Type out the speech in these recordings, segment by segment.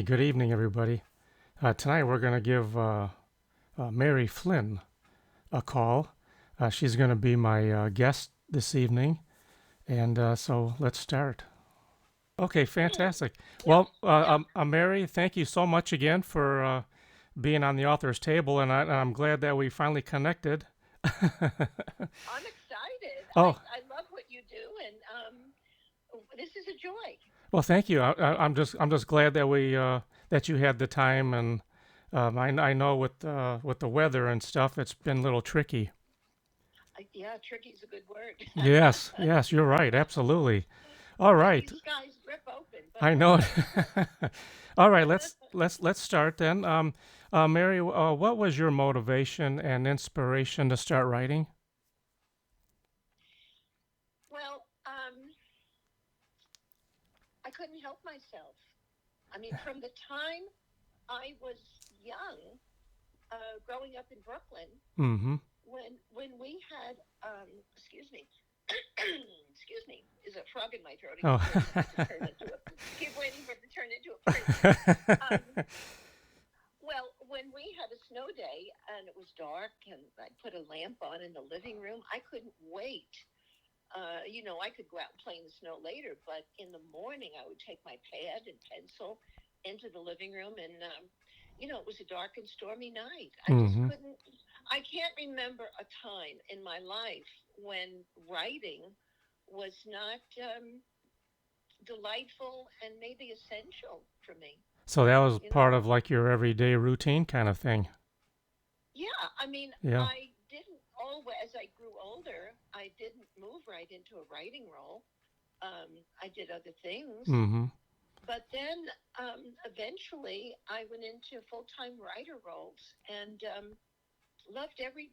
Good evening, everybody. Tonight we're going to give Mary Flynn a call. She's going to be my guest this evening, and so let's start. Okay, fantastic. Yeah, Well, yeah. Mary, thank you so much again for being on the author's table, and I'm glad that we finally connected. I'm excited. I Oh, I love what you do, and this is a joy. well, thank you. I'm just glad that we that you had the time, and I know with the weather and stuff, it's been a little tricky. Yeah, tricky's a good word. Yes, yes, you're right. Absolutely. All When right. these skies rip open, but I know okay. it. All right, let's start then. Mary, what was your motivation and inspiration to start writing? Well, I couldn't help myself. I mean, from the time I was young, growing up in Brooklyn, Mm-hmm. when we had, excuse me, excuse me, is a frog in my throat. I Oh. keep waiting for it to turn into a, keep waiting for it to turn into a prince. Um, Well, when we had a snow day and it was dark and I put a lamp on in the living room, I couldn't wait. I could go out and play in the snow later, but in the morning I would take my pad and pencil into the living room, and it was a dark and stormy night. I just Mm-hmm. couldn't. I can't remember a time in my life when writing was not delightful and maybe essential for me. So that was You know, part of like your everyday routine kind of thing. Yeah, I mean, Yeah. I didn't always, as I grew older, I didn't move right into a writing role. I did other things. Mm-hmm. But then eventually I went into full time writer roles and loved every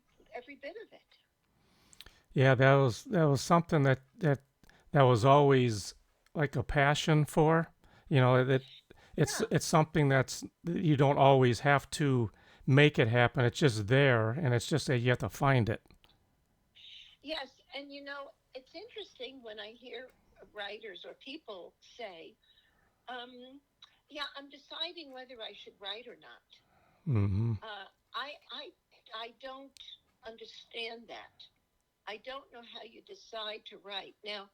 bit of it. Yeah, that was something that was always like a passion for. That it's Yeah. it's something that's you don't always have to make it happen. It's just there, and it's just that you have to find it. Yes. And it's interesting when I hear writers or people say, yeah, I'm deciding whether I should write or not. Mm-hmm. Uh, I, I, I don't understand that. I don't know how you decide to write. Now,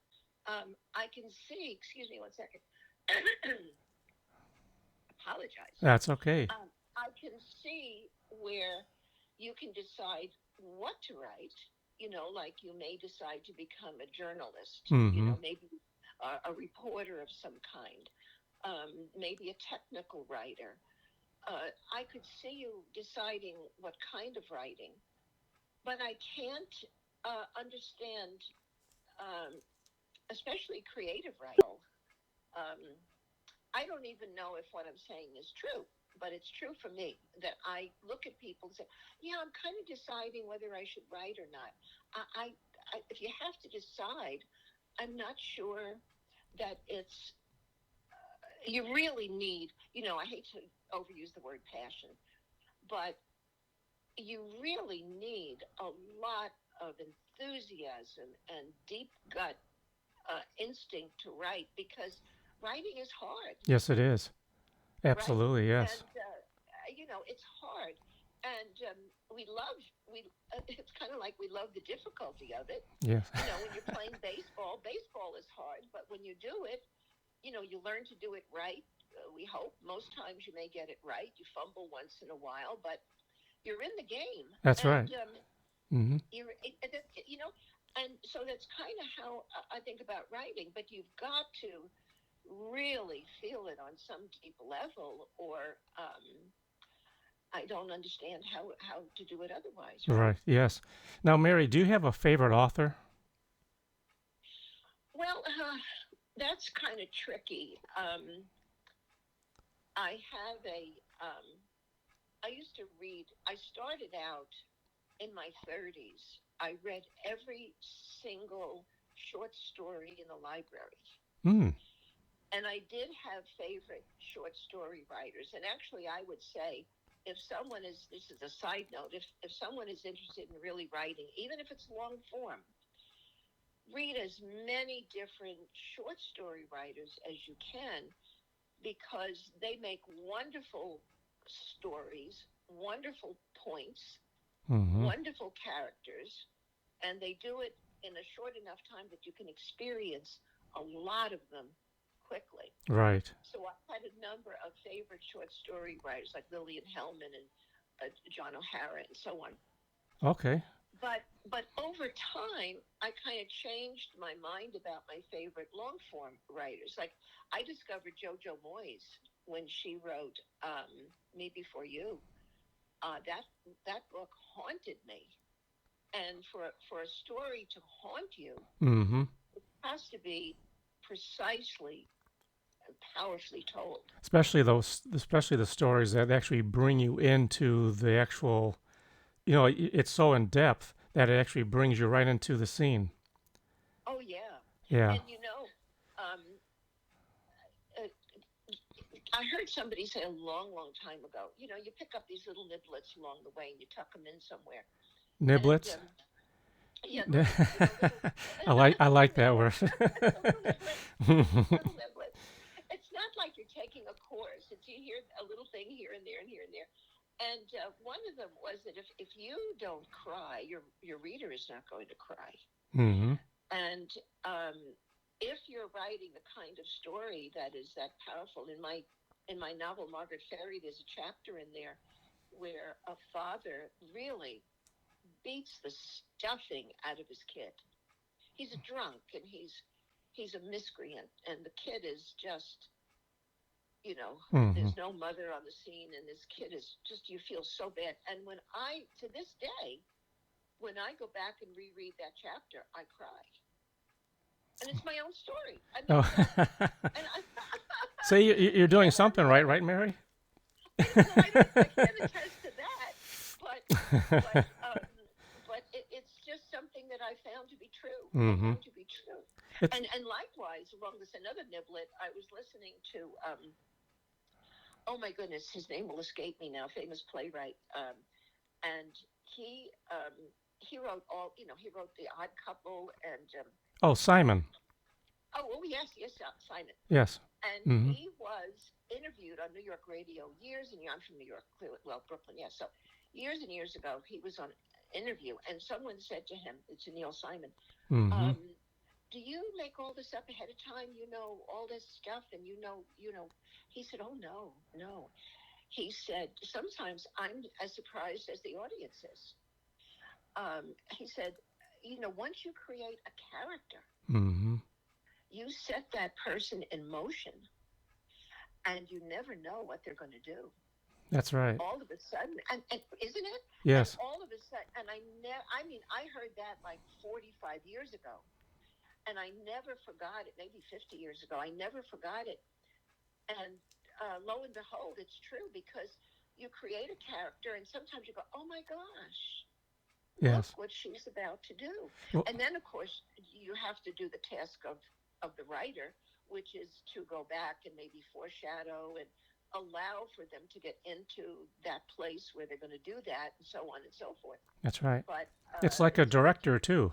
I can see, excuse me one second, apologize. That's okay. I can see where you can decide what to write. Like you may decide to become a journalist, Mm-hmm. maybe a reporter of some kind, maybe a technical writer. I could see you deciding what kind of writing, but I can't understand, um, especially creative writing. Um, I don't even know if what I'm saying is true, but it's true for me that I look at people and say, "Yeah, I'm kind of deciding whether I should write or not." If you have to decide, I'm not sure that you really need. I hate to overuse the word passion, but you really need a lot of enthusiasm and deep gut instinct to write because writing is hard, Yes, it is. right? Absolutely, yes. And it's hard, and it's kind of like we love the difficulty of it. Yes. When you're playing baseball, baseball is hard, but when you do it, you learn to do it right. We hope most times you may get it right. You fumble once in a while, but you're in the game, That's and right. Mm-hmm. you know, and so that's kind of how I think about writing. But you've got to really feel it on some deep level, or I don't understand how to do it otherwise, right? Right. Yes. Now, Mary, do you have a favorite author? Well, that's kind of tricky. I have I used to read, I started out in my 30s. I read every single short story in the library. Hmm. And I did have favorite short story writers. And actually, I would say if someone is, this is a side note, if someone is interested in really writing, even if it's long form, read as many different short story writers as you can because they make wonderful stories, wonderful points, Mm-hmm. wonderful characters, and they do it in a short enough time that you can experience a lot of them quickly. Right. So I had a number of favorite short story writers like Lillian Hellman and John O'Hara and so on. Okay. But over time, I kind of changed my mind about my favorite long form writers. Like I discovered JoJo Moyes when she wrote Me Before You. That book haunted me, and for a story to haunt you, Mm-hmm. it has to be precisely and powerfully told. Especially the stories that actually bring you into the actual. It's so in depth that it actually brings you right into the scene. Oh yeah, Yeah. and um, uh, I heard somebody say a long, long time ago. You pick up these little niblets along the way and you tuck them in somewhere, and Niblets. yeah, little I little like that niblets, word. little niblets, little niblets. It's not like you're taking a course. It's you hear a little thing here and there and here and there. And one of them was that if you don't cry, your reader is not going to cry. Mm-hmm. And if you're writing the kind of story that is that powerful, in my novel Margaret Ferry, there's a chapter in there where a father really beats the stuffing out of his kid. He's a drunk and he's a miscreant, and the kid is just Mm-hmm. there's no mother on the scene, and this kid is just, you feel so bad. And when I to this day, when I go back and reread that chapter, I cry, and it's my own story. I mean, Oh. and I, So you're doing yeah, something right, right, Mary? well, I can't attest to that, but but it's just something that I found to be true. I Mm-hmm. found to be true, It's and likewise along this another niblet, I was listening to oh my goodness, his name will escape me now. Famous playwright, and he wrote he wrote The Odd Couple and oh, Simon. oh yes, Simon. Yes. And Mm-hmm. he was interviewed on New York radio years and years. I'm from New York, well, Brooklyn, yes. So years and years ago, he was on an interview, and someone said to him, it's Neil Simon, Mm-hmm. um, "Do you make all this up ahead of time? You know all this stuff, and you know." He said, "Oh no, no." He said, "Sometimes I'm as surprised as the audience is." He said, once you create a character, Mm-hmm. you set that person in motion and you never know what they're going to do. That's right. All of a sudden, and isn't it? And Yes. all of a sudden, and I mean, I heard that like 45 years ago, and I never forgot it. Maybe 50 years ago, I never forgot it. And lo and behold, it's true, because you create a character, and sometimes you go, "Oh my gosh, look Yes. what she's about to do." Well, And then, of course, you have to do the task of the writer, which is to go back and maybe foreshadow and allow for them to get into that place where they're going to do that, and so on and so forth. that's right. But It's like a but director too.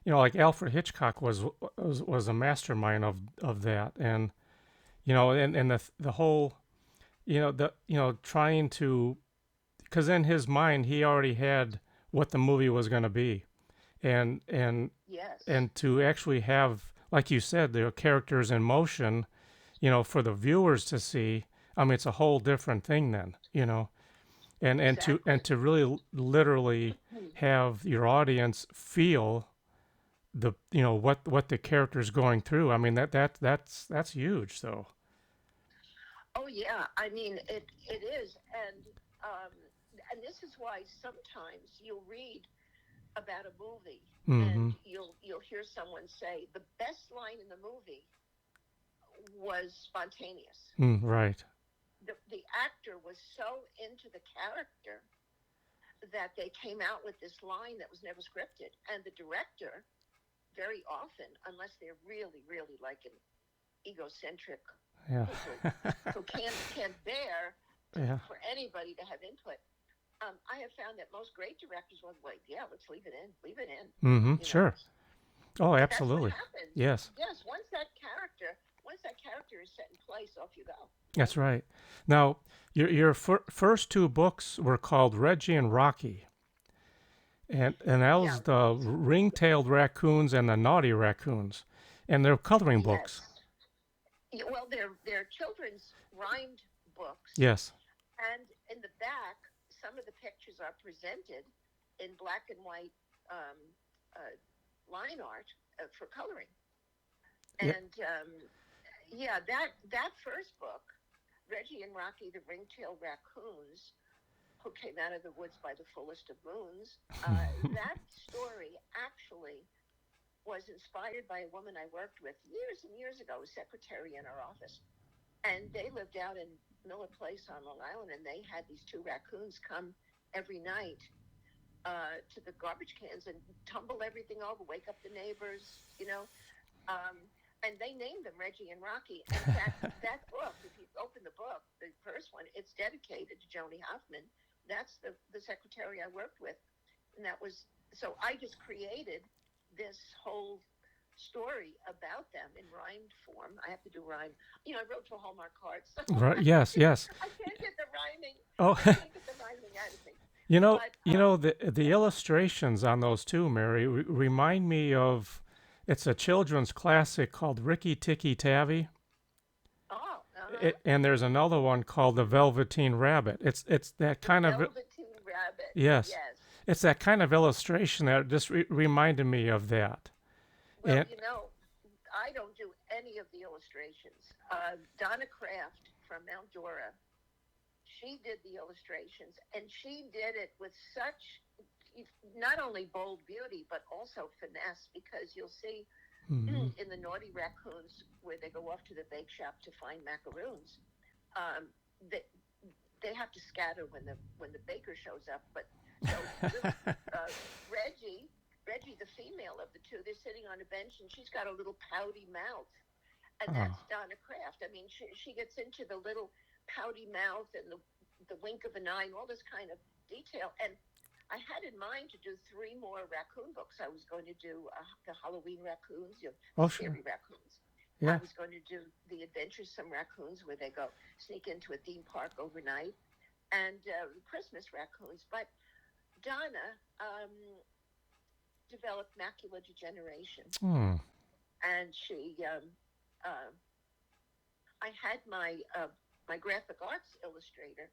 Like Alfred Hitchcock was a mastermind of that, and the whole trying to, because in his mind he already had what the movie was going to be, and and yes, and to actually have, like you said, the characters in motion, for the viewers to see. I mean, it's a whole different thing then, and exactly. to really literally have your audience feel what the character's going through. I mean, that's huge. So Oh yeah, I mean it is, um, and this is why sometimes you'll read about a movie and mm-hmm. you'll hear someone say the best line in the movie was spontaneous. Right. The actor was so into the character that they came out with this line that was never scripted, and the director, very often, unless they're really, really like an egocentric Yeah. who can't bear Yeah. for anybody to have input. I have found that most great directors will like, yeah, let's leave it in, leave it in, Mm-hmm. you know. Sure. Oh, And that's what absolutely. happens. Yes. Yes, once that character is set in place, off you go, That's right? right. Now, your first two books were called Reggie and Rocky, and that Yeah. was the ring-tailed raccoons and the naughty raccoons, and they're coloring books. Yes. Yeah, well, they're children's rhymed books, Yes. and in the back, some of the pictures are presented in black and white um, uh, line art for coloring. Yeah. And yeah, that first book, Reggie and Rocky, the Ring-tailed Raccoons, who came out of the woods by the fullest of moons. That story actually was inspired by a woman I worked with years and years ago, a secretary in our office. And they lived out in Miller Place on Long Island, and they had these two raccoons come every night to the garbage cans and tumble everything over, wake up the neighbors, you know. Um, and they named them Reggie and Rocky. In fact, that book, if you open the book, the first one, it's dedicated to Joni Hoffman. That's the secretary I worked with. And that was, so I just created this whole story about them in rhymed form. I have to do rhyme. You know, I wrote for Hallmark cards, so Right. Yes. Yes. I can't get the rhyming. Oh, I can't get the rhyming out of me. But the illustrations on those two, Mary, remind me of. It's a children's classic called Ricky Tikki Tavi. oh, uh-huh. And there's another one called the Velveteen Rabbit. It's that The kind of Velveteen Rabbit. yes, Yes. it's that kind of illustration that just reminded me of that. Well, And you know, I don't do any of the illustrations. Donna Kraft from Mount Dora, she did the illustrations, and she did it with such not only bold beauty but also finesse, because you'll see mhm. in the Naughty Raccoons where they go off to the bake shop to find macaroons, um, they, they have to scatter when the baker shows up. But so little uh, Reggie, Reggie, the female of the two, they're sitting on a bench, and she's got a little pouty mouth, and Oh, that's Donna Kraft. I mean, she gets into the little pouty mouth and the wink of an eye and all this kind of detail. And I had in mind to do three more raccoon books. I was going to do the Halloween raccoons, you know, the oh, sure, scary raccoons. I yeah. was going to do the adventuresome raccoons where they go sneak into a theme park overnight, and Christmas raccoons. But Donna developed macular degeneration, Hmm. and she uh, I had my graphic arts illustrator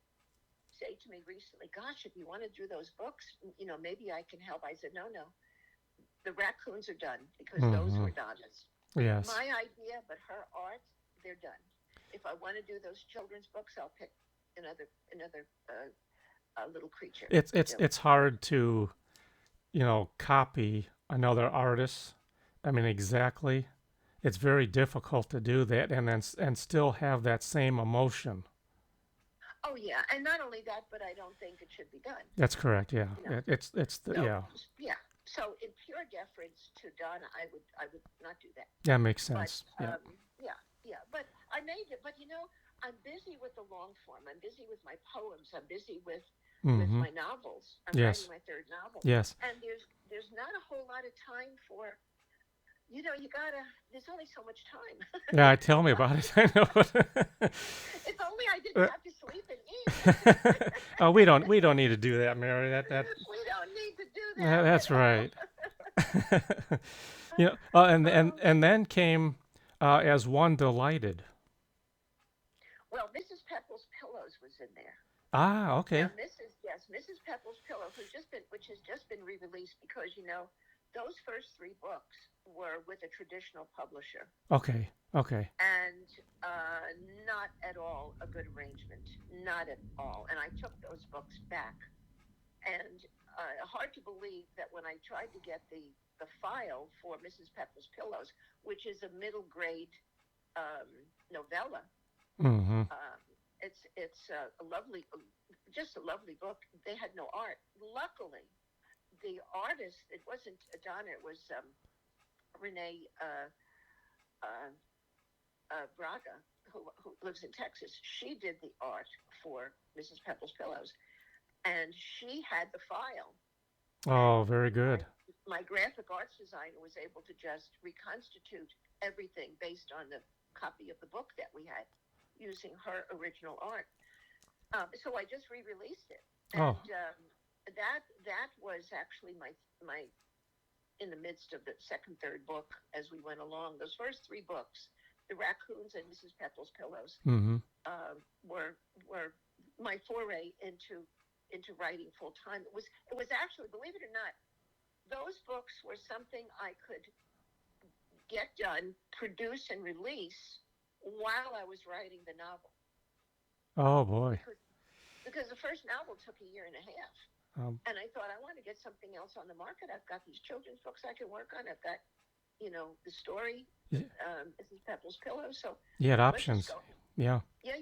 say to me recently, "Gosh, if you want to do those books, you know, maybe I can help." I said, "No, no, the raccoons are done because those Hmm. were Donna's. Yes. My idea, but her art, they're done. If I want to do those children's books, I'll pick another little creature It's to it's do." it's hard to copy another artist. I mean, exactly. It's very difficult to do that and still have that same emotion. Oh yeah, and not only that, but I don't think it should be done. That's correct. Yeah. You know, It's the so yeah. yeah. So in pure deference to Donna, I would not do that. That makes But sense. Yeah. yeah, yeah. But I made it. But you know, I'm busy with the long form. I'm busy with my poems. I'm busy with Mm-hmm. my novels. I'm writing Yes. my third novel, Yes. and there's not a whole lot of time for, you know, you gotta. There's only so much time. Yeah. Tell me about it. I know. If only I didn't Uh, have to sleep and eat. oh, we don't need to do that, Mary. We don't need to do that That's at all. right. And then came as one delighted. Well, Mrs. Pepple's Pillows was in there. Ah, Now, okay. Mrs. Pepple's Pillow, which has just been re-released, because you know those first three books were with a traditional publisher, Okay. Okay. and not at all a good arrangement, not at all. And I took those books back, and hard to believe that when I tried to get the file for Mrs. Pepple's Pillows, which is a middle grade um, novella. Mm-hmm. Um, it's a lovely, just a lovely book. They had no art. Luckily, the artist, it wasn't Donna, it was Renee uh, Braga, who lives in Texas. She did the art for Mrs. Pepple's Pillows, and she had the file. And Oh, very we good. my graphic arts designer was able to just reconstitute everything based on the copy of the book that we had using her original art. So I just re-released it, and Oh. that was actually my in the midst of the second, third book as we went along. Those first three books, The Raccoons and Mrs. Pepple's Pillows, Mm-hmm. were my foray into writing full time. It was actually, believe it or not, those books were something I could get done, produce, and release while I was writing the novel. Oh boy. Because the first novel took a year and a half. Um, And I thought, I want to get something else on the market. I've got these children's books I can work on. I've got, the story, y- Mrs. Pepple's Pillow. So you had let's just options. go. Yeah. Yeah.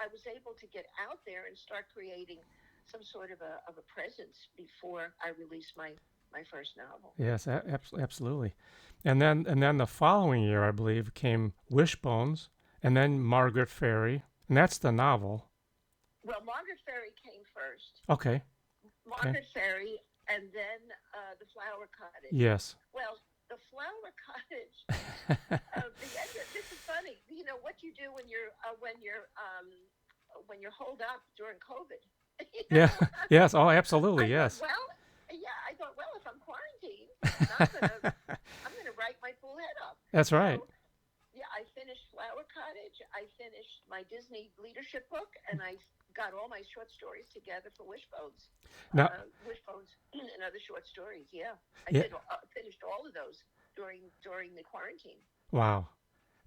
I was able to get out there and start creating some sort of a presence before I released my first novel. Yes. Absolutely. And then the following year, I believe, came Wishbones, and then Margaret Ferry, and that's the novel. Well, Margaret Ferry came first. Okay. Okay. Margaret Ferry, and then the Flower Cottage. Yes. Well, the Flower Cottage. The end. This is funny. You know what you do when you're holed up during COVID. you Yeah. know, Yes. Oh, absolutely. I thought, Yes. well, yeah, I thought, well, if I'm quarantined, I'm gonna write my full head off. That's right. So yeah, I finished Flower Cottage. I finished my Disney leadership book, and I got all my short stories together for Now. Wishbones, and other short stories. Yeah, I Yeah. did finished all of those during the quarantine. Wow.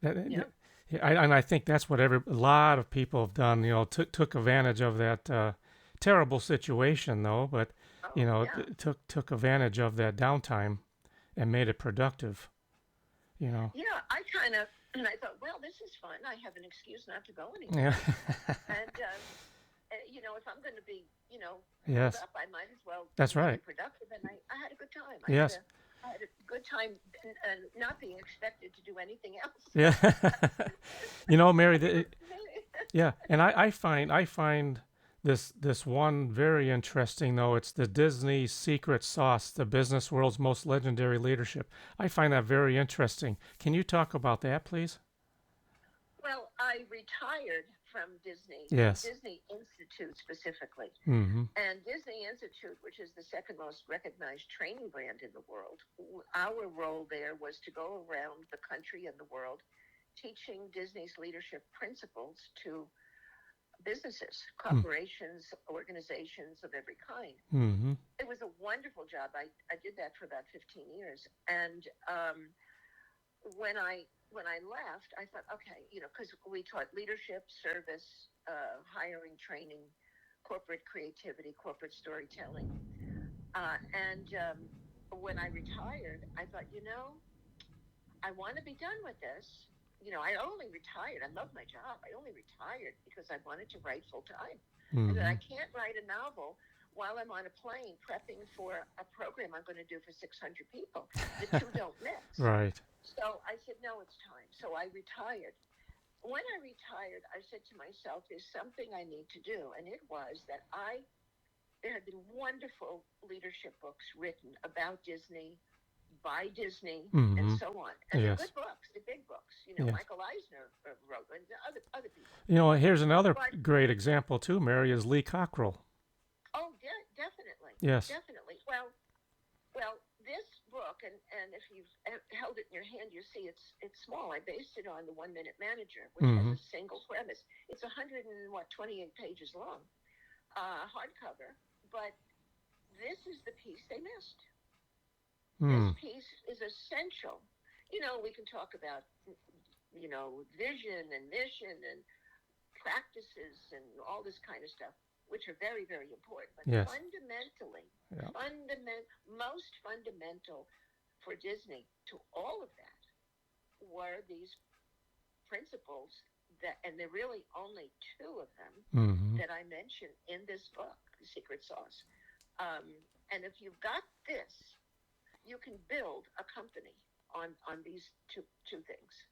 Yeah. Yeah, and I think that's what a lot of people have done. Took advantage of that terrible situation, though. But Oh yeah. took advantage of that downtime and made it productive. You know. Yeah, and I thought, well, this is fun. I have an excuse not to go Yeah. anymore. And if I'm going to be, holed Yes. up, I might as well That's make right. it productive. And I had a good time. Yes. I had a good time, and not being expected to do anything else. Yeah. Mary. It Yeah, and I find this one very interesting though. It's the Disney secret sauce, the business world's most legendary leadership. I find that very interesting. Can you talk about that, please? Well, I retired from Yes. Disney Institute specifically. Mm-hmm. And Disney Institute, which is the second most recognized training brand in the world, our role there was to go around the country and the world teaching Disney's leadership principles to businesses, corporations, organizations of every kind. Mm-hmm. It was a wonderful job. I did that for about 15 years. And when I left, I thought, okay, because we taught leadership, service, hiring, training, corporate creativity, corporate storytelling. And when I retired, I thought, I want to be done with this. I only retired. I love my job. I only retired because I wanted to write full time. And that Mm-hmm. I can't write a novel while I'm on a plane prepping for a program I'm going to do for 600 people. The two don't mix. Right. So I said, no, it's time. So I retired. When I retired, I said to myself, there's something I need to do. And it was that there had been wonderful leadership books written about Disney, by Disney, and Mm-hmm. so on. And they're Yes. good books, they're big books. Yes. Michael Eisner wrote, and other people. Here's another But great example too, Mary, is Lee Cockrell. oh, definitely, Yes. definitely. Well, this book, and if you've held it in your hand, you see it's small. I based it on the 1 Minute Manager, which has Mm-hmm. a single premise. It's 128 pages long, hardcover. But this is the piece they missed. This Mm. piece is essential. We can talk about vision and mission and practices and all this kind of stuff, which are very, very important. But Yes. fundamentally, Yeah. most fundamental for Disney to all of that were these principles and there are really only two of them Mm-hmm. that I mention in this book, The Secret Sauce. And if you've got this, you can build a company on these two things.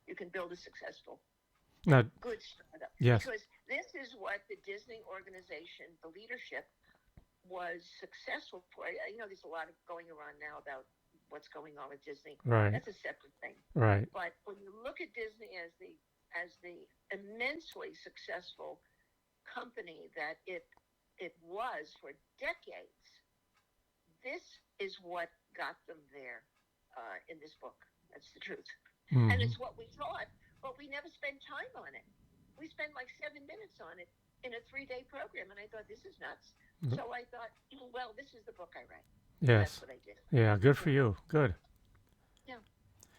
You can build a successful, Now, good startup. yes. Because this is what the Disney organization, the leadership, was successful for. There's a lot of going around now about what's going on with Disney. Right. That's a separate thing. Right. But when you look at Disney as the immensely successful company that it was for decades, this is what got them there in this book. That's the truth. And Mm-hmm. it's what we taught, but we never spent time on it. We spent like 7 minutes on it in a 3-day program, and I thought, this is nuts. So I thought, well, this is the book I write. And that's Yes. what I did. Yeah. Good for Yeah. you. Good. Yeah.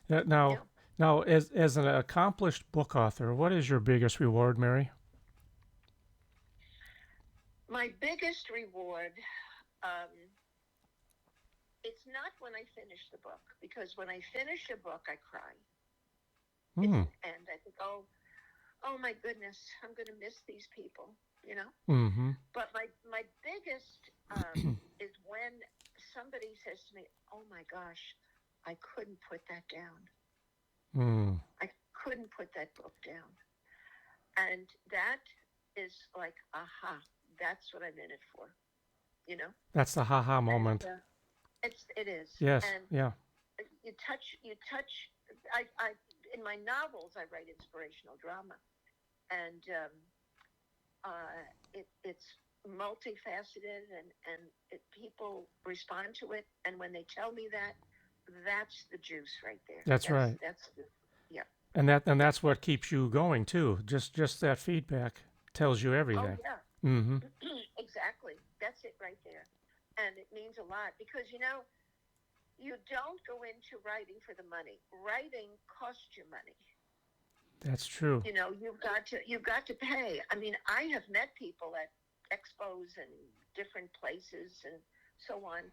Yeah, Yeah. now, as an accomplished book author, what is your biggest reward, Mary? My biggest reward, um, it's not when I finish the book, because when I finish a book, I cry. It's Hmm. an end. I think, oh my goodness, I'm going to miss these people, you know? Mm-hmm. But my biggest is when somebody says to me, "Oh my gosh, I couldn't put that down. Mm. I couldn't put that book down." And that is like, aha, that's what I'm in it for, you know. That's the ha-ha And moment. it is. Yes. And Yeah. you touch. I in my novels I write inspirational drama, and it's multifaceted, and people respond to it, and when they tell me that, that's the juice right there. That's that's right. that's the, yeah. And that's what keeps you going too. Just that feedback tells you Oh everything. yeah. Mm-hmm. Exactly, that's it right there. And it means a lot, because you don't go into writing for the money. Writing costs you money. That's true. You've got to pay. I mean, I have met people at expos and different places and so on,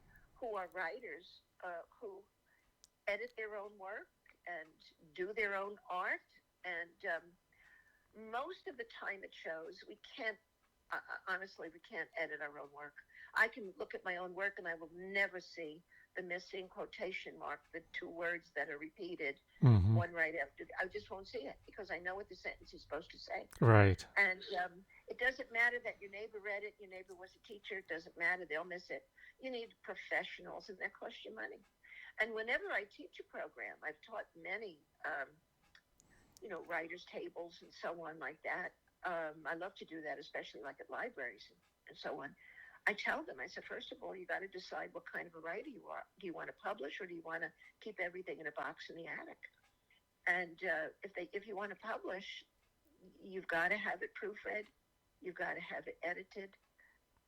who are writers, who edit their own work and do their own art, and most of the time it shows. We can't, honestly, we can't edit our own work. I can look at my own work and I will never see the missing quotation mark, the two words that are repeated, Mm-hmm. one right after. I just won't see it, because I know what the sentence is supposed to say. Right. And it doesn't matter that your neighbor read it, your neighbor was a teacher. It doesn't matter. They'll miss it. You need professionals, and that costs you money. And whenever I teach a program, I've taught many, writers' tables and so on like that. I love to do that, especially like at libraries and so on. I tell them, I said, first of all, you got to decide what kind of a writer you are. Do you want to publish, or do you want to keep everything in a box in the attic? And if you want to publish, you've got to have it proofread. You've got to have it edited.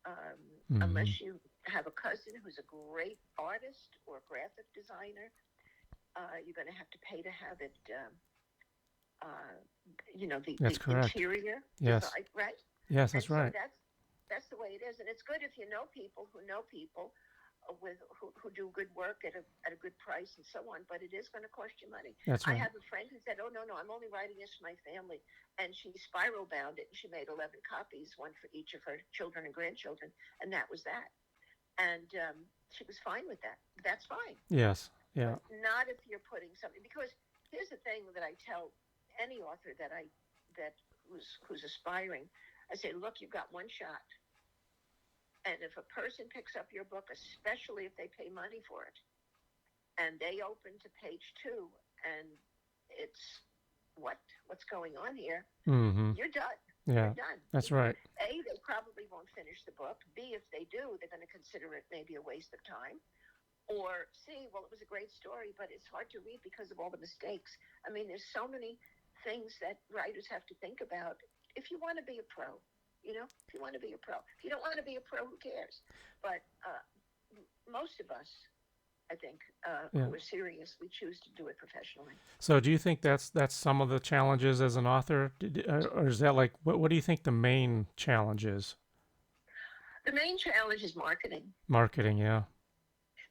Mm-hmm. Unless you have a cousin who's a great artist or a graphic designer, you're going to have to pay to have it. That's The correct. interior Yes. design, right? Yes, And that's so right. that's the way it is. And it's good if you know people who know people, who do good work at a good price and so on. But it is going to cost you money. That's I right. have a friend who said, "Oh no, I'm only writing this for my family," and she spiral bound it, and she made 11 copies, one for each of her children and grandchildren, and that was that. And she was fine with that. That's fine. Yes. Yeah. But not if you're putting something. Because here's the thing that I tell any author who's aspiring. I say, look, you've got one shot. And if a person picks up your book, especially if they pay money for it, and they open to page 2, and it's what's going on here, Mm-hmm. you're done. Yeah. You're done. That's right. A, they probably won't finish the book. B, if they do, they're going to consider it maybe a waste of time. Or C, well, it was a great story, but it's hard to read because of all the mistakes. I mean, there's so many things that writers have to think about. If you want to be a pro, if you want to be a pro. If you don't want to be a pro, who cares? But most of us, I think, Yeah. who are serious, we choose to do it professionally. So, do you think that's some of the challenges as an author, or is that like what do you think the main challenge is? The main challenge is marketing. Marketing. Yeah.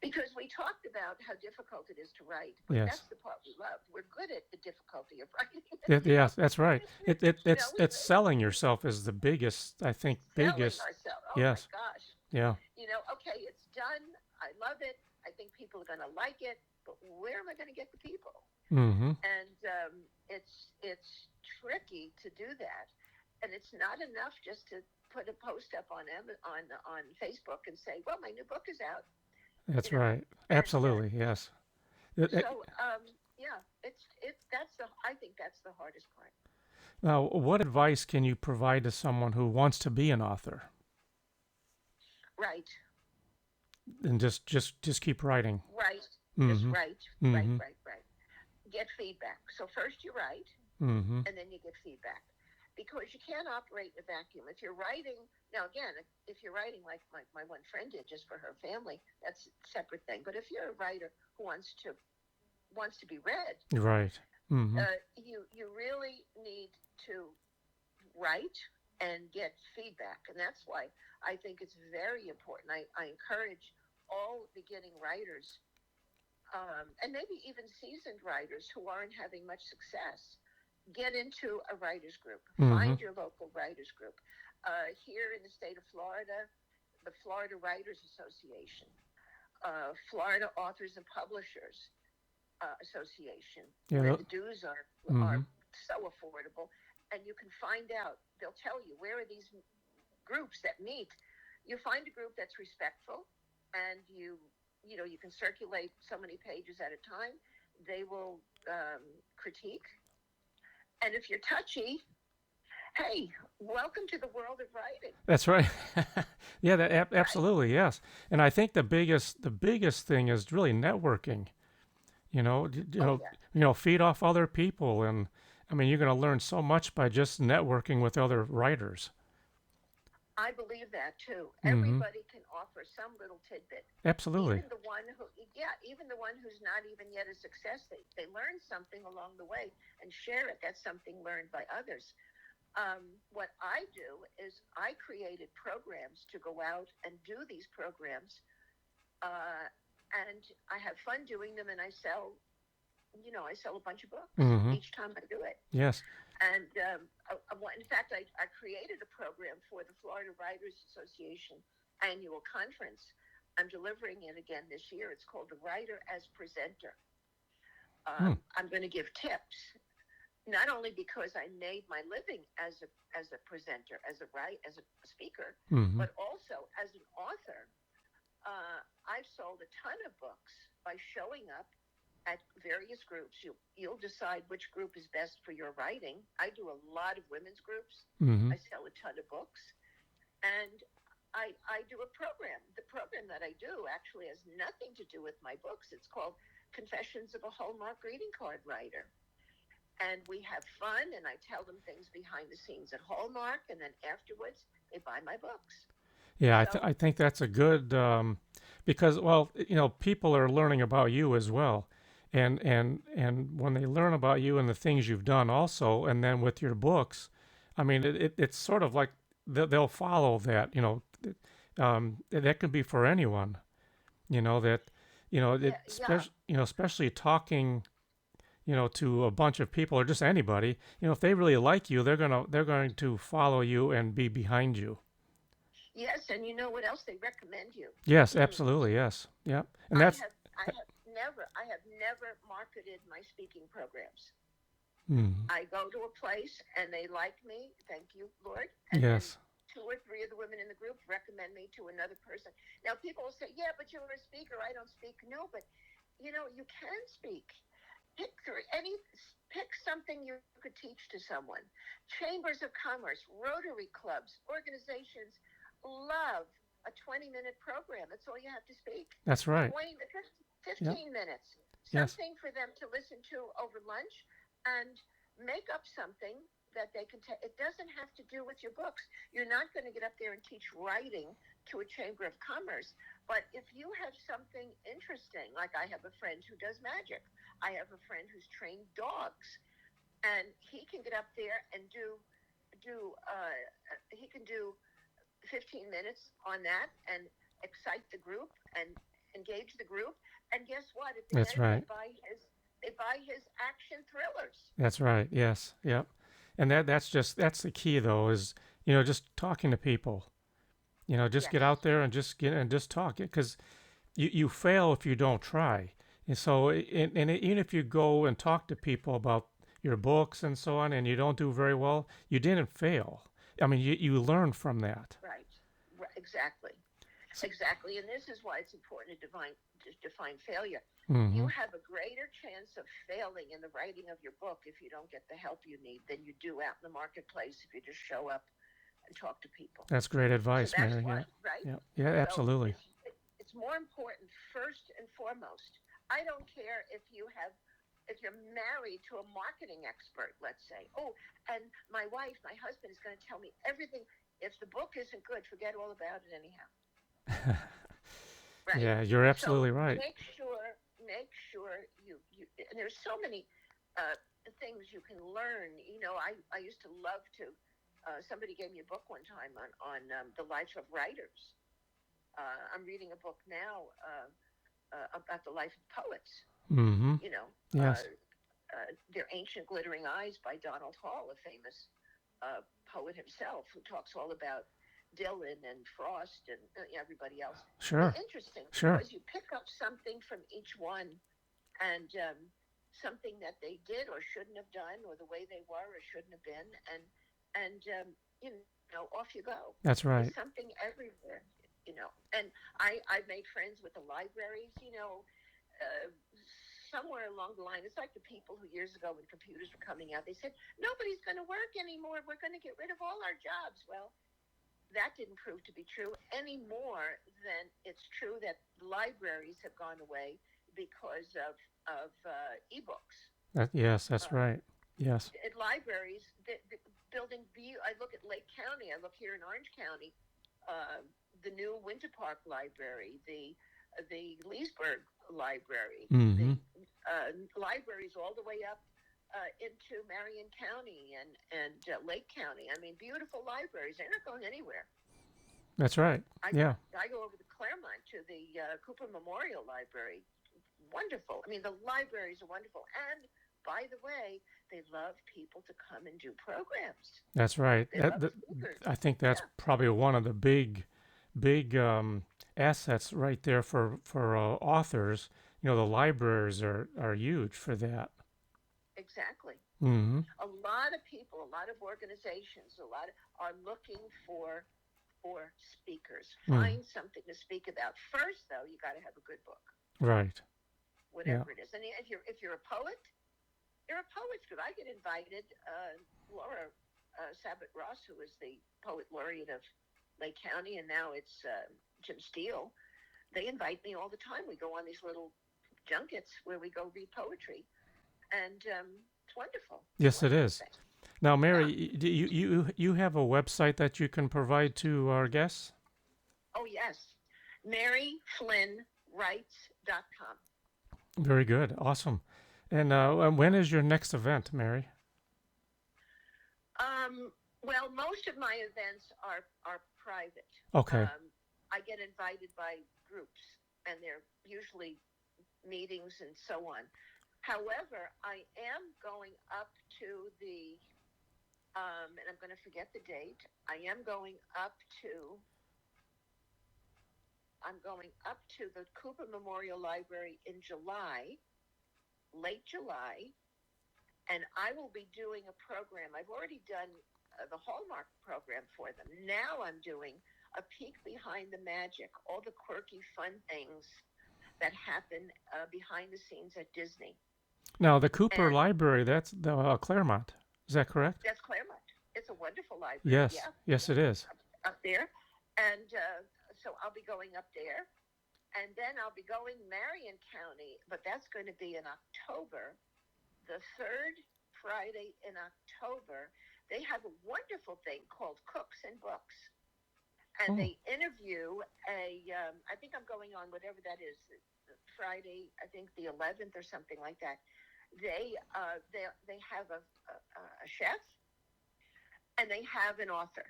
Because we talked about how difficult it is to write, but Yes. that's the part we love. We're good at the difficulty of writing. Yes, that's right. You know, It's selling yourself is the biggest, I think, selling biggest. ourselves. Oh my Yes. gosh. Yeah. Okay, it's done. I love it. I think people are going to like it, but where am I going to get the people? Mm-hmm. And it's tricky to do that. And it's not enough just to put a post up on on Facebook and say, "Well, my new book is out," That's you know. right. And Absolutely. Yes. It- so, yeah, it's that's the I think that's the hardest part. Now, what advice can you provide to someone who wants to be an author Right, and just keep writing? right, just Mm-hmm. write, write, Mm-hmm. write, write. Get feedback. So first you write, Mm-hmm. and then you get feedback. Because you can't operate in a vacuum. If you're writing, now again, if you're writing like my one friend did just for her family, that's a separate thing. But if you're a writer who wants to be read, Right. Mm-hmm. you really need to write and get feedback. And that's why I think it's very important. I encourage all beginning writers, and maybe even seasoned writers who aren't having much success, get into a writers group. Mm-hmm. Find your local writers group. Here in the state of Florida, the Florida Writers Association, Florida Authors and Publishers Association, Yeah. where the dues Mm-hmm. are so affordable, and you can find out. They'll tell you where are these groups that meet. You find a group that's respectful, and you can circulate so many pages at a time. They will critique, and if you're touchy, hey, welcome to the world of writing. That's right. Yeah. Right? Absolutely. Yes. And I think the biggest thing is really networking. You know, Oh yeah, feed off other people, and I mean, you're going to learn so much by just networking with other writers. I believe that too. Mm-hmm. Everybody can offer some little tidbit. Absolutely. Even the one who's not even yet a success, they learn something along the way and share it. That's something learned by others. What I do is I created programs to go out and do these programs, uh, and I have fun doing them, and I sell a bunch of books Mm-hmm. each time I do it. Yes. And in fact, I created a program for the Florida Writers Association annual conference. I'm delivering it again this year. It's called The Writer as Presenter. Hmm. I'm going to give tips, not only because I made my living as a presenter, as a speaker, Mm-hmm. but also as an author. I've sold a ton of books by showing up at various groups. You'll decide which group is best for your writing. I do a lot of women's groups. Mm-hmm. I sell a ton of books, and I do a program. The program that I do actually has nothing to do with my books. It's called Confessions of a Hallmark Greeting Card Writer. And we have fun, and I tell them things behind the scenes at Hallmark, and then afterwards they buy my books. Yeah, So I think that's a good because well, people are learning about you as well, and when they learn about you and the things you've done also, and then with your books, I mean, it's sort of like they'll follow that. That can be for anyone. That yeah, yeah, especially talking to a bunch of people or just anybody. If they really like you, they're going to follow you and be behind you. yes. And you know what else? They recommend you. Yes, absolutely. Yes. Yep. And I that's have I have never marketed my speaking programs. mm, I go to a place and they like me, thank you, Lord, and then yes. two or three of the women in the group recommend me to another person. Now people will say, "Yeah, but you're a speaker. I don't speak." No, but you can speak. Pick three, any pick something you could teach to someone. Chambers of commerce, Rotary clubs, organizations love a 20-minute program. That's all you have to speak. That's right. 20 to Yep. 15 minutes. Yes. Something for them to listen to over lunch, and make up something that they can take. It doesn't have to do with your books. You're not going to get up there and teach writing to a chamber of commerce. But if you have something interesting, like I have a friend who does magic, I have a friend who's trained dogs, and he can get up there and he can do 15 minutes on that and excite the group and engage the group. And guess what? At the That's end, right. they buy his action thrillers. That's right. Yes. Yep. And that's the key though is just talking to people. Just get Yes. out there and just talk because you fail if you don't try. And so even if you go and talk to people about your books and so on and you don't do very well, you didn't fail. I mean, you learn from that. Right. Right. Exactly. Exactly. And this is why it's important to define failure. Mm-hmm. You have a greater chance of failing in the writing of your book if you don't get the help you need than you do out in the marketplace if you just show up and talk to people. That's great So advice, that's Mary. Yeah. why, right? Yeah. Yeah. So Absolutely. it's more important first and foremost. I don't care if you're married to a marketing expert, let's say. Oh, and my husband is going to tell me everything. If the book isn't good, forget all about it anyhow. Right? Yeah, you're So absolutely right. make sure you and there's so many uh, things you can learn. I used to love to. Somebody gave me a book one time on the life of writers. I'm reading a book now about the life of poets. Mm-hmm. You know, Yes. Their Ancient Glittering Eyes by Donald Hall, a famous poet himself, who talks all about Dylan and Frost and everybody else. Sure. Interesting Sure. because you pick up something from each one and something that they did or shouldn't have done, or the way they were or shouldn't have been, and off you go. That's There's right. something everywhere. And I've made friends with the libraries. Uh, Somewhere along the line, it's like the people who years ago when computers were coming out, they said nobody's going to work anymore. We're going to get rid of all our jobs. Well, that didn't prove to be true any more than it's true that libraries have gone away because of ebooks. Yes, that's Uh, right. Yes. at libraries, building view. I look at Lake County. I look here in Orange County. Uh, the new Winter Park Library, the Leesburg Library, Mm-hmm. the libraries all the way up into Marion County and Lake County. I mean, beautiful libraries. They're not going anywhere. That's right. I Yeah. I go over to Claremont to the Cooper Memorial Library. Wonderful. I mean, the libraries are wonderful. And by the way, they love people to come and do programs. That's right. They love speakers. I think that's Yeah, probably one of the big assets right there for authors. You know, the libraries are huge for that. exactly. Mm-hmm. A lot of people, a lot of organizations, are looking for speakers. Mm. Find something to speak about. First, though, you got to have a good book, Right. Yeah. whatever it is. And if you're a poet, you're a poet's group. I get invited. Laura Sabat Ross, who is the poet laureate of Lake County, and now it's Jim Steele. They invite me all the time. We go on these little junkets where we go read poetry, and it's wonderful. It's a Yes, it wonderful is. thing. Now, Yeah. Mary, do you have a website that you can provide to our guests? Oh yes, MaryFlynnWrites.com. Very good. Awesome. And when is your next event, Mary? Well, most of my events are private. Okay. Um, I get invited by groups, and they're usually meetings and so on. However, I am going up to and I'm going to forget the date. I am going up to, I'm going up to the Cooper Memorial Library in July, late July, and I will be doing a program. I've already done the Hallmark program for them. Now I'm doing a peek behind the magic, all the quirky, fun things that happen behind the scenes at Disney. Now, the Cooper And Library, that's the Claremont. Is that correct? that's Claremont. It's a wonderful library. Yes. Yeah, Yes, yeah, it is. up there. And so I'll be going up there. And then I'll be going Marion County, but that's going to be in October, the third Friday in October. They have a wonderful thing called Cooks and Books. And Oh. they interview I think I'm going on whatever that is, Friday, I think the 11th or something like that. They have a chef and they have an author,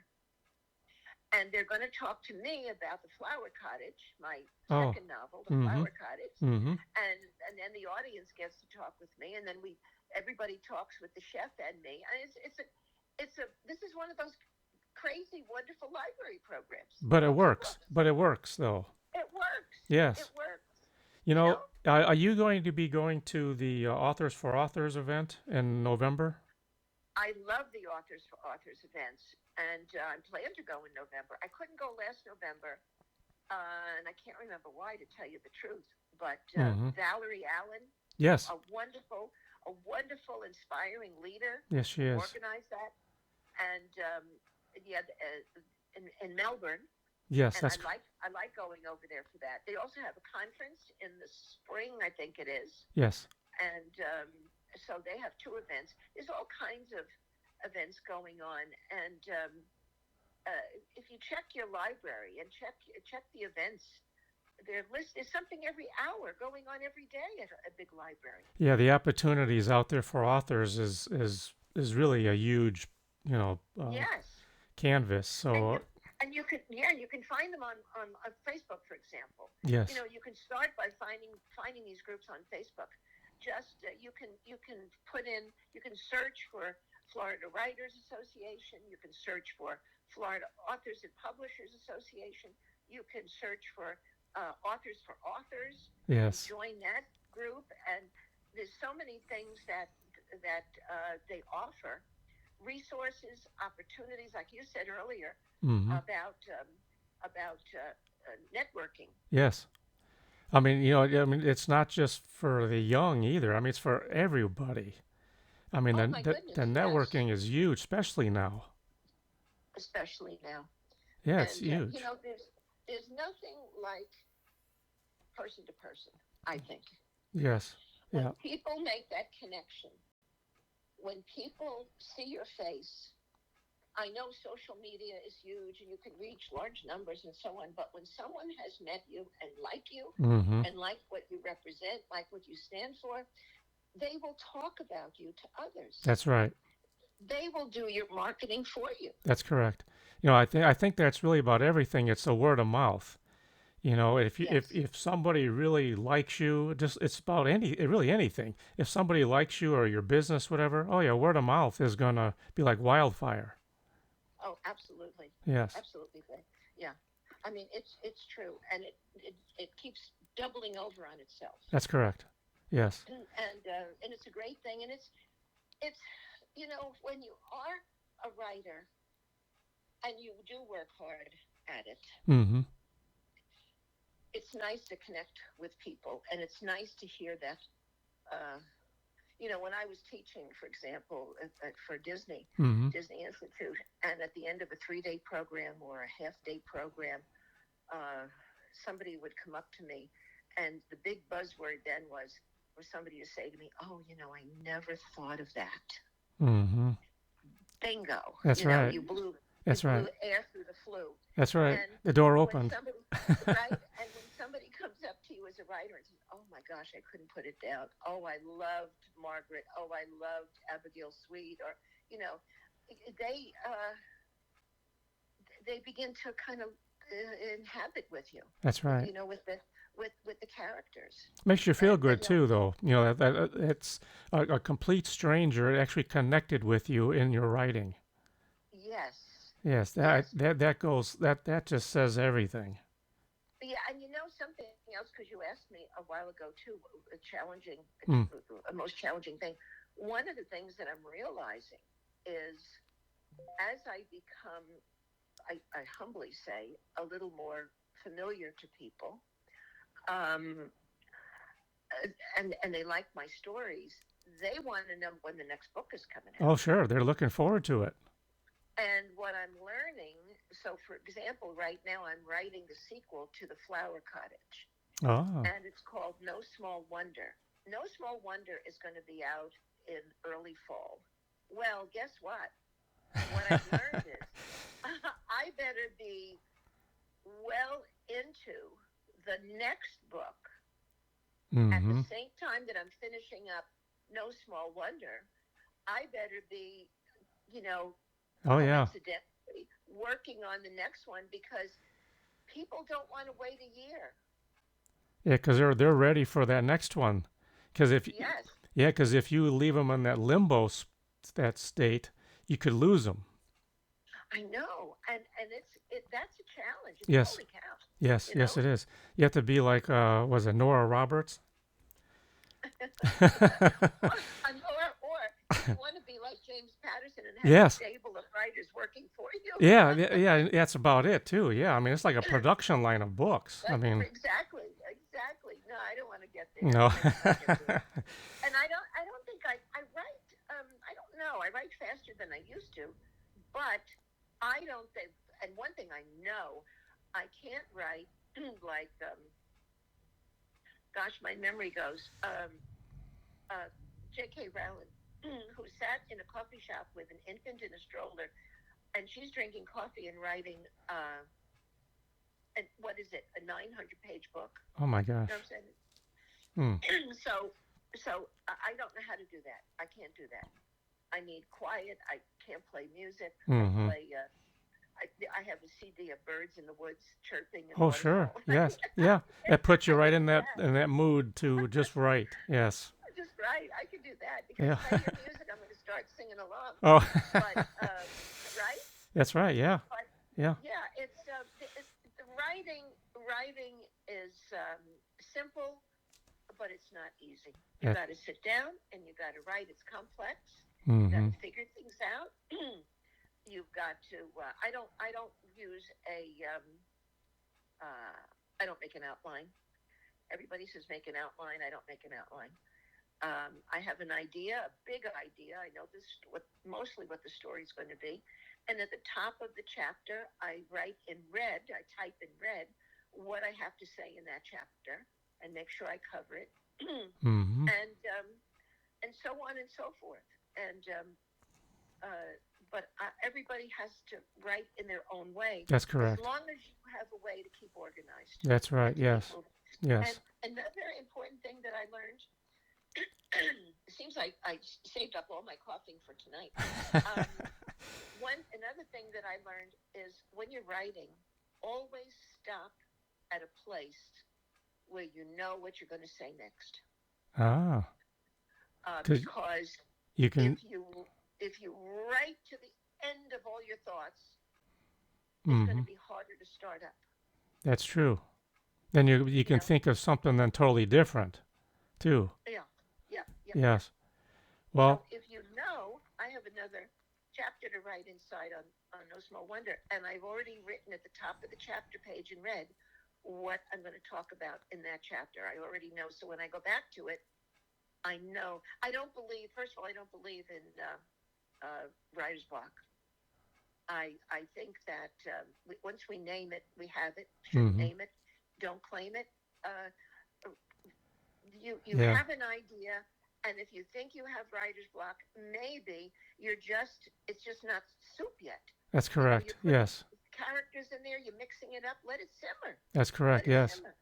and they're going to talk to me about the Flower Cottage, my Oh. second novel, The Mm-hmm. Flower Cottage, Mm-hmm. and then the audience gets to talk with me, and then everybody talks with the chef and me, and this is one of those crazy, wonderful library programs, But it Cooks and works. Books. But it works, though. It works. It Yes. works. You You know, know, are you going to be going to the Authors for Authors event in November? I love the Authors for Authors events, and I plan to go in November. I couldn't go last November, and I can't remember why, to tell you the truth. But Mm-hmm. Valerie Allen, Yes. a wonderful, inspiring leader Yes, she who is. organized that, and yeah, in Melbourne, Yes, and that's I like going over there for that. They also have a conference in the spring, I think it is, yes. and so they have two events. There's all kinds of events going on, and if you check your library and check the events, there's something every hour going on every day at a big library. Yeah, the opportunities out there for authors is really a huge, you know, Yes, canvas. and So you can find them on Facebook, for example. yes, You can start by finding these groups on Facebook. Just you can you can search for Florida Writers Association. You can search for Florida Authors and Publishers Association. You can search for Authors for Authors and yes, join that group. And there's so many things that they offer, resources, opportunities, like you said earlier mm-hmm. about networking. Yes. I mean, I mean, it's not just for the young either. I mean, it's for everybody. I mean, Oh my the goodness, yes, networking is huge, especially now. especially now. Yeah, it's And huge. there's nothing like person to person. I think Yes. when Yeah. people make that connection, when people see your face. I know social media is huge and you can reach large numbers and so on, but when someone has met you Mm-hmm. and like what you represent, like what you stand for, they will talk about you to others. That's right. They will do your marketing for you. That's correct. I think that's really about everything. It's a word of mouth. If you Yes. if somebody really likes you, just it's about really anything. If somebody likes you or your business, whatever, oh yeah, word of mouth is gonna be like wildfire. Oh, absolutely. Yes, Absolutely. Yeah. I mean, it's true, and it keeps doubling over on itself, that's correct. Yes. and it's a great thing, and it's when you are a writer and you do work hard at it, Mm-hmm. it's nice to connect with people, and it's nice to hear that. Uh, when I was teaching, for example, for Mm-hmm. Disney Institute, and at the end of a 3-day program or a half-day program, uh, somebody would come up to me, and the big buzzword then was for somebody to say to me, "Oh, I never thought of that." Mm-hmm. Bingo! That's right. You That's right. blew air through the flue. That's right. And The door when opened. somebody right, and when somebody comes up to you as a writer and says, "Oh my gosh, I couldn't put it down. Oh, I loved Margaret. Oh, I loved Abigail Sweet," or they they begin to kind of inhabit with you, That's right. with the characters, Makes you feel and then good too, though. That it's a complete stranger actually connected with you in your writing. yes, Yes, that yes, that that goes that just says everything. yeah, and something else, because you asked me a while ago too, Mm. a most challenging thing. One of the things that I'm realizing is as I become, I humbly say, a little more familiar to people, um, and they like my stories. They want to know when the next book is coming Oh, out. sure, they're looking forward to it. And what I'm learning, so for example, right now I'm writing the sequel to The Flower Cottage, Oh, and it's called No Small Wonder. No Small Wonder is going to be out in early fall. Well, guess what? What I've learned is I better be well into the next book at the mm-hmm. same time that I'm finishing up No Small Wonder. I better be, you know, Oh yeah, coincidentally working on the next one because people don't want to wait a year. yeah, because they're ready for that next one. Because if Yes, yeah, because if you leave them in that that state, you could lose them. I know, and that's a challenge. It's Yes, holy cow, yes, you yes, know. it is. You have to be like was it Nora Roberts? or, or you want to be like James Patterson and have a Yes. stable of writers working for you. Yeah, yeah, that's about it too. Yeah, I mean, it's like a production line of books. I Like, mean, exactly, exactly. No, I don't want to get there. no. I don't want to get there. And I don't think I write. I don't know. I write faster than I used to, but I don't think. And one thing I know, I can't write like, gosh, my memory goes. J.K. Rowling, who sat in a coffee shop with an infant in a stroller, and she's drinking coffee and writing. And what is it? A 900-page book. Oh my gosh. You know what I'm saying? Hmm. So I don't know how to do that. I can't do that. I need quiet. I can't play music. Mm-hmm. I have a CD of birds in the woods chirping and Oh, sure. waterfall. Yes. Yeah. That puts you I right can in do that. that mood to just write. Yes. Just right. I can do that because Yeah. if I hear music, I'm going to start singing along. Oh. But right. That's right. Yeah. But Yeah. yeah, it's the writing. Writing is simple, but it's not easy. You Yeah. got to sit down and you got to write. It's complex. You got Mm-hmm. to figure things out. You've got to. I don't use a. I don't make an outline. Everybody says make an outline. I don't make an outline. I have an idea, a big idea. I know mostly what the story's going to be, and at the top of the chapter, I write in red. I type in red what I have to say in that chapter, and make sure I cover it, Mm-hmm. and so on and so forth. And but everybody has to write in their own way, That's as correct. long as you have a way to keep organized That's right. and to keep Yes. moving. Yes. And a very important thing that I learned. It seems like I saved up all my coughing for tonight. Um, another thing that I learned is when you're writing, always stop at a place where you know what you're going to say next. Ah. Because You can. if you write to the end of all your thoughts, it's Mm-hmm. going to be harder to start up. That's true. Then you can think of something then totally different, too. Yeah. Yes. Well. So if you know, I have another chapter to write inside on No Small Wonder, and I've already written at the top of the chapter page in red what I'm going to talk about in that chapter. I already know, so when I go back to it, I know. First of all, I don't believe in writer's block. I think that once we name it, we have it. Shouldn't name it. Don't claim it. You have an idea, and if you think you have writer's block, maybe it's just not soup yet. That's correct. Yes. Characters in there, you're mixing it up. Let it simmer. That's correct. Yes. Simmer.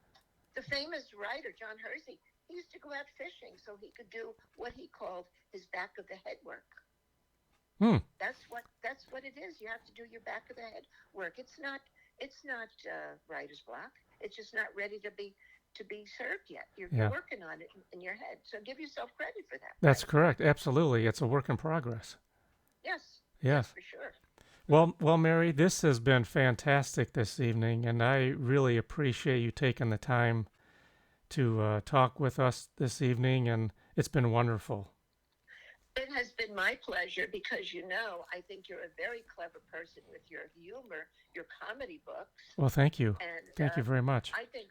The famous writer John Hersey, he used to go out fishing so he could do what he called his back of the head work. That's what it is. You have to do your back of the head work. It's not writer's block. It's just not ready to be served yet. You're working on it in your head. So give yourself credit for that. That's correct. Absolutely. It's a work in progress. Yes. Yes. For sure. Well, Mary, this has been fantastic this evening, and I really appreciate you taking the time to talk with us this evening, and it's been wonderful. It has been my pleasure because, I think you're a very clever person with your humor, your comedy books. Well, thank you. And thank you very much. I think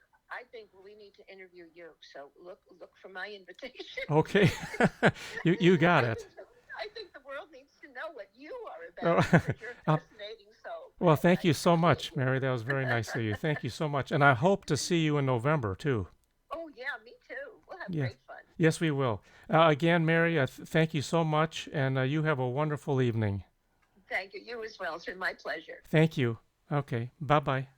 we need to interview you. So look for my invitation. Okay. you got it. I think the world needs to know what you are about. Because you're a fascinating soul. Well, thank you so much, Mary. That was very nice of you. Thank you so much. And I hope to see you in November, too. Oh, yeah, me too. We'll have great fun. Yes, we will. Again, Mary, thank you so much, and you have a wonderful evening. Thank you. You as well. It's been my pleasure. Thank you. Okay. Bye-bye.